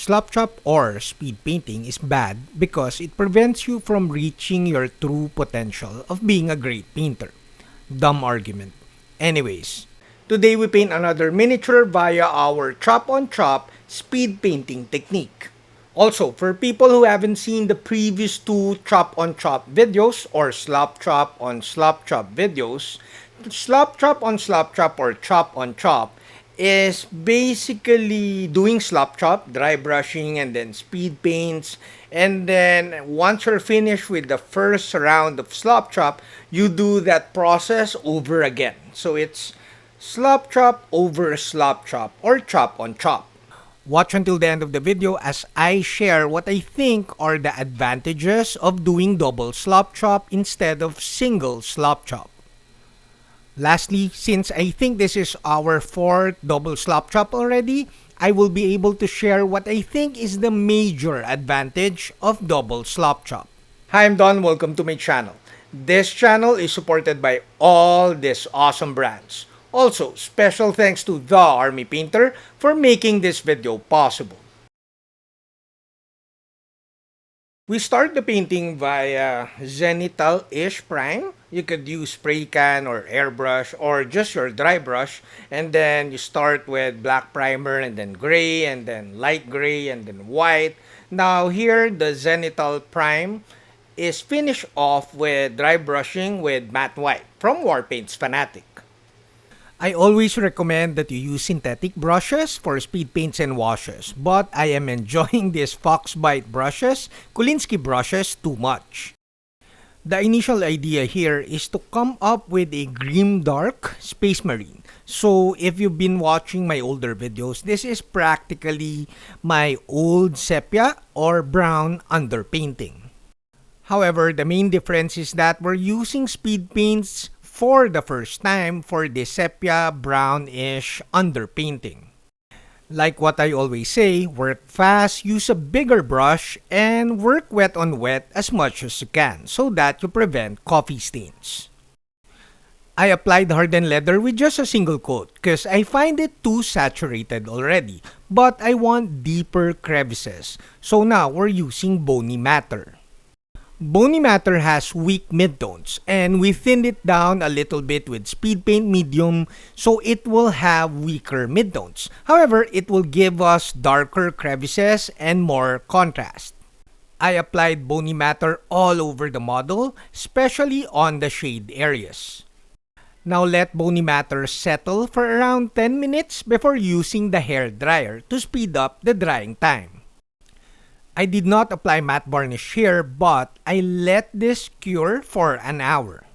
Slapchop or speed painting is bad because it prevents you from reaching your true potential of being a great painter. Dumb argument. Anyways, today we paint another miniature via our chop-on-chop speed painting technique. Also, for people who haven't seen the previous two chop-on-chop videos or slap-chop-on-slap-chop videos, slap-chop-on-slap-chop or chop-on-chop is basically doing slap-chop, dry brushing, and then speed paints. And then once you're finished with the first round of slap-chop, you do that process over again. So it's slap-chop over slap-chop or chop-on-chop. Watch until the end of the video as I share what I think are the advantages of doing double slap-chop instead of single slap-chop. Lastly, since I think this is our fourth double slapchop already, I will be able to share what I think is the major advantage of double slapchop. Hi, I'm Don. Welcome to my channel. This channel is supported by all these awesome brands. Also, special thanks to The Army Painter for making this video possible. We start the painting via zenithal-ish prime. You could use spray can or airbrush or just your dry brush. And then you start with black primer and then gray and then light gray and then white. Now here, the zenithal prime is finished off with dry brushing with matte white from Warpaint's Fanatic. I always recommend that you use synthetic brushes for speed paints and washes, but I am enjoying these Foxbite brushes, Kolinsky brushes too much. The initial idea here is to come up with a grim dark space marine. So if you've been watching my older videos, this is practically my old sepia or brown underpainting. However, the main difference is that we're using speed paints for the first time for the sepia brownish underpainting. Like what I always say, work fast, use a bigger brush, and work wet on wet as much as you can so that you prevent coffee stains. I applied hardened leather with just a single coat because I find it too saturated already, but I want deeper crevices, so now we're using bony matter. Bony matter has weak midtones and we thinned it down a little bit with speed paint medium so it will have weaker midtones. However, it will give us darker crevices and more contrast. I applied bony matter all over the model, especially on the shade areas. Now let bony matter settle for around 10 minutes before using the hair dryer to speed up the drying time. I did not apply matte varnish here, but I let this cure for an hour.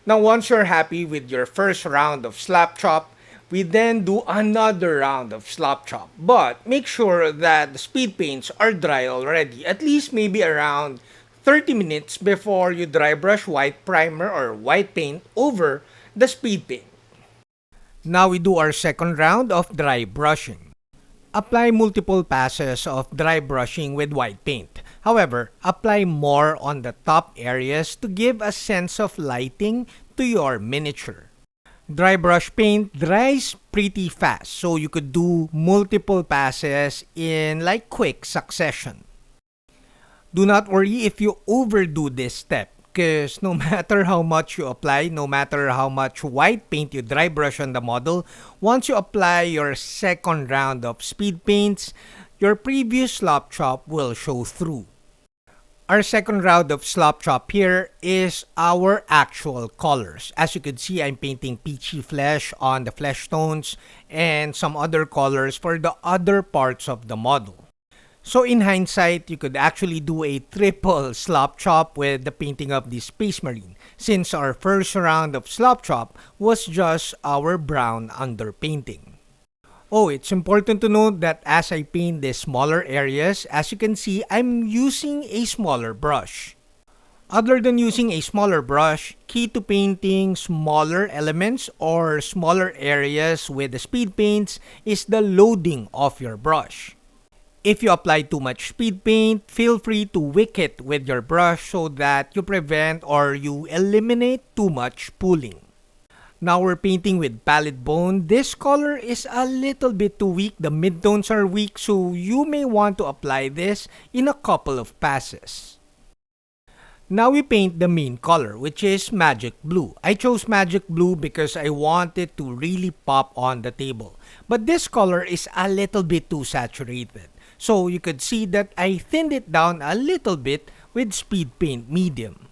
Now once you're happy with your first round of slap chop, we then do another round of slap chop. But make sure that the speed paints are dry already, at least maybe around 30 minutes before you dry brush white primer or white paint over the speed paint. Now we do our second round of dry brushing. Apply multiple passes of dry brushing with white paint. However, apply more on the top areas to give a sense of lighting to your miniature. Dry brush paint dries pretty fast, so you could do multiple passes in like quick succession. Do not worry if you overdo this step, because no matter how much you apply, no matter how much white paint you dry brush on the model, once you apply your second round of speed paints, your previous slap chop will show through. Our second round of slap chop here is our actual colors. As you can see, I'm painting peachy flesh on the flesh tones and some other colors for the other parts of the model. So in hindsight, you could actually do a triple slap chop with the painting of the Space Marine, since our first round of slap chop was just our brown underpainting. Oh, it's important to note that as I paint the smaller areas, as you can see, I'm using a smaller brush. Other than using a smaller brush, key to painting smaller elements or smaller areas with the speed paints is the loading of your brush. If you apply too much speed paint, feel free to wick it with your brush so that you prevent or you eliminate too much pooling. Now we're painting with palette bone. This color is a little bit too weak. The midtones are weak, so you may want to apply this in a couple of passes. Now we paint the main color, which is magic blue. I chose magic blue because I want it to really pop on the table. But this color is a little bit too saturated. So you could see that I thinned it down a little bit with speed paint medium.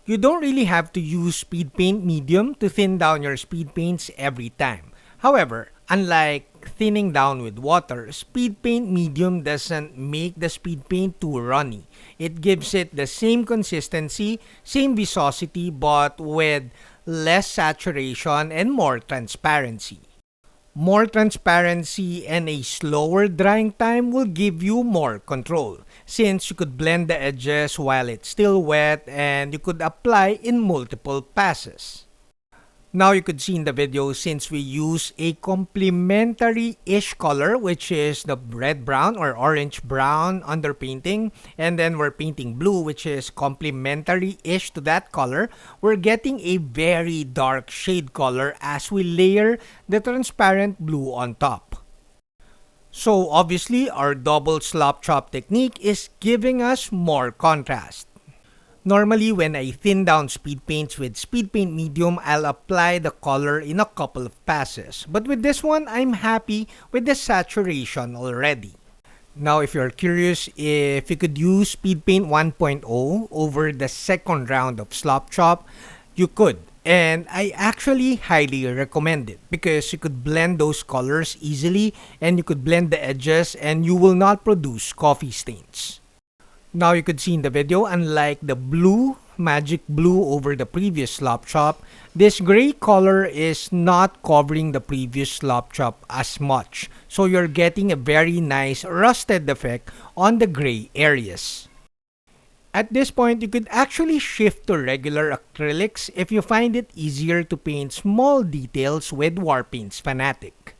You don't really have to use speed paint medium to thin down your speed paints every time. However, unlike thinning down with water, speed paint medium doesn't make the speed paint too runny. It gives it the same consistency, same viscosity, but with less saturation and more transparency. More transparency and a slower drying time will give you more control, since you could blend the edges while it's still wet and you could apply in multiple passes. Now you could see in the video, since we use a complementary-ish color, which is the red-brown or orange-brown underpainting, and then we're painting blue, which is complementary-ish to that color, we're getting a very dark shade color as we layer the transparent blue on top. So obviously, our double slop chop technique is giving us more contrast. Normally, when I thin down speed paints with speed paint medium, I'll apply the color in a couple of passes. But with this one, I'm happy with the saturation already. Now, if you're curious if you could use Speed Paint 1.0 over the second round of Slop Chop, you could. And I actually highly recommend it because you could blend those colors easily and you could blend the edges and you will not produce coffee stains. Now you could see in the video, unlike the blue, magic blue over the previous slop chop, this gray color is not covering the previous slop chop as much. So you're getting a very nice rusted effect on the gray areas. At this point, you could actually shift to regular acrylics if you find it easier to paint small details with Warpaint's Fanatic.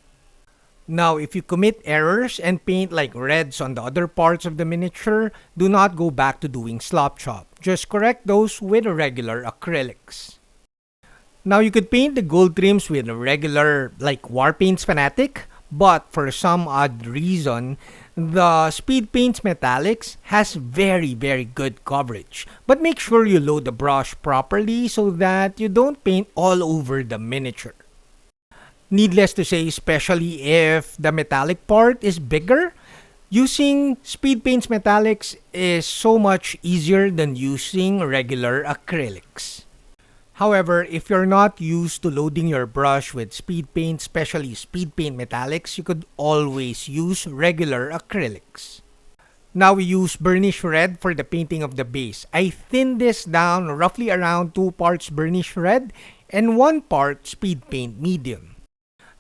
Now, if you commit errors and paint like reds on the other parts of the miniature, do not go back to doing slop chop. Just correct those with regular acrylics. Now, you could paint the gold trims with a regular like Warpaint's Fanatic, but for some odd reason, the Speed Paint's Metallics has very good coverage. But make sure you load the brush properly so that you don't paint all over the miniature. Needless to say, especially if the metallic part is bigger, using Speed Paint's Metallics is so much easier than using regular acrylics. However, if you're not used to loading your brush with Speed Paint, especially Speed Paint Metallics, you could always use regular acrylics. Now we use burnish red for the painting of the base. I thinned this down roughly around 2 parts burnish red and 1 part Speed Paint medium.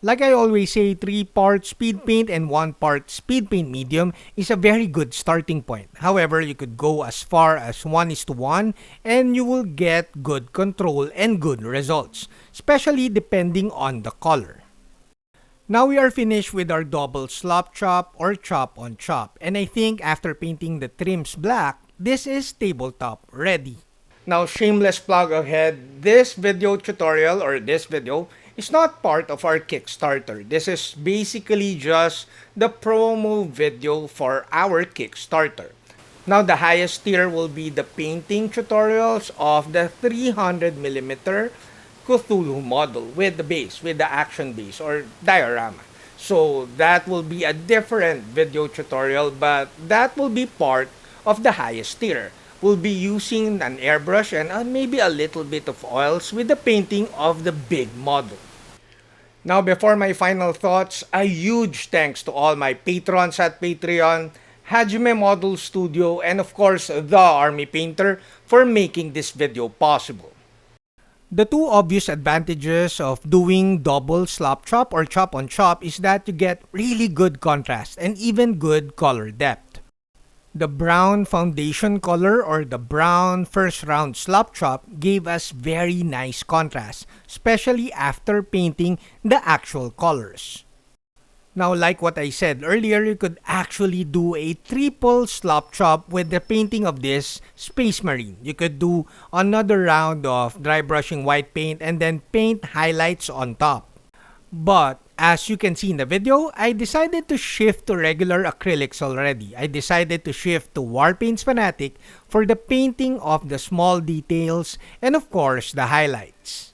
Like I always say, 3 parts speed paint and 1 part speed paint medium is a very good starting point. However, you could go as far as 1:1 and you will get good control and good results, especially depending on the color. Now we are finished with our double slop chop or chop on chop, and I think after painting the trims black, this is tabletop ready. Now, shameless plug ahead, this video tutorial or this video is not part of our Kickstarter. This is basically just the promo video for our Kickstarter. Now, the highest tier will be the painting tutorials of the 300mm Cthulhu model with the base, with the action base or diorama. So that will be a different video tutorial, but that will be part of the highest tier. We'll be using an airbrush and maybe a little bit of oils with the painting of the big model. Now, before my final thoughts, a huge thanks to all my patrons at Patreon, Hajime Model Studio, and of course, The Army Painter for making this video possible. The two obvious advantages of doing double slop chop or chop on chop is that you get really good contrast and even good color depth. The brown foundation color or the brown first round slop chop gave us very nice contrast, especially after painting the actual colors. Now, like what I said earlier, you could actually do a triple slop chop with the painting of this Space Marine. You could do another round of dry brushing white paint and then paint highlights on top. But as you can see in the video, I decided to shift to regular acrylics already. I decided to shift to Warpaint's Fanatic for the painting of the small details and of course the highlights.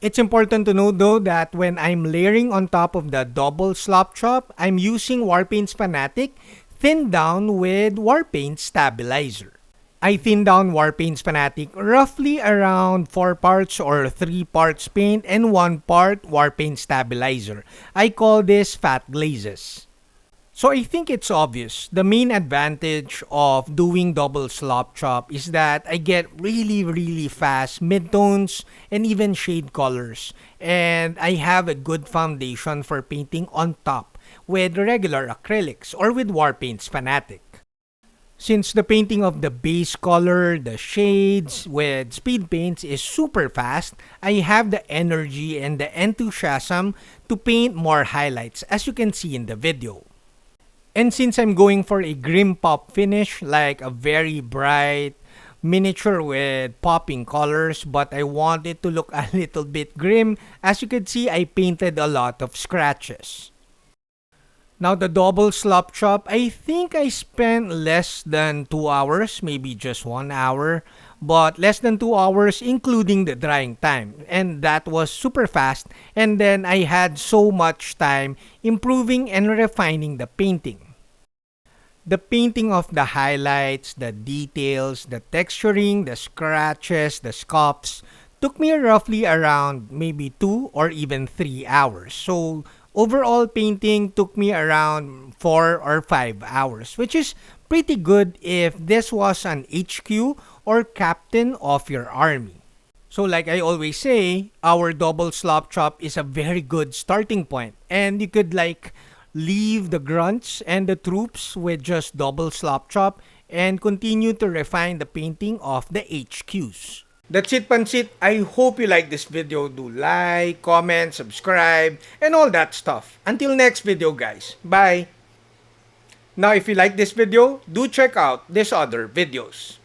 It's important to note though that when I'm layering on top of the double slop chop, I'm using Warpaint's Fanatic thinned down with Warpaint Stabilizer. I thin down Warpaint's Fanatic roughly around 4 parts or 3 parts paint and 1 part Warpaint Stabilizer. I call this fat glazes. So I think it's obvious. The main advantage of doing double slop chop is that I get really fast midtones and even shade colors. And I have a good foundation for painting on top with regular acrylics or with Warpaint's Fanatic. Since the painting of the base color, the shades with speed paints is super fast, I have the energy and the enthusiasm to paint more highlights as you can see in the video. And since I'm going for a grim pop finish, like a very bright miniature with popping colors, but I want it to look a little bit grim, as you can see I painted a lot of scratches. Now the double slop chop, I think I spent less than 2 hours, maybe just 1 hour, but less than 2 hours including the drying time. And that was super fast, and then I had so much time improving and refining the painting. The painting of the highlights, the details, the texturing, the scratches, the scuffs took me roughly around maybe 2 or even 3 hours. So overall painting took me around 4 or 5 hours, which is pretty good if this was an HQ or captain of your army. So like I always say, our double slop chop is a very good starting point, and you could like leave the grunts and the troops with just double slop chop and continue to refine the painting of the HQs. That's it, Pansit. I hope you like this video. Do like, comment, subscribe, and all that stuff. Until next video, guys. Bye! Now, if you like this video, do check out these other videos.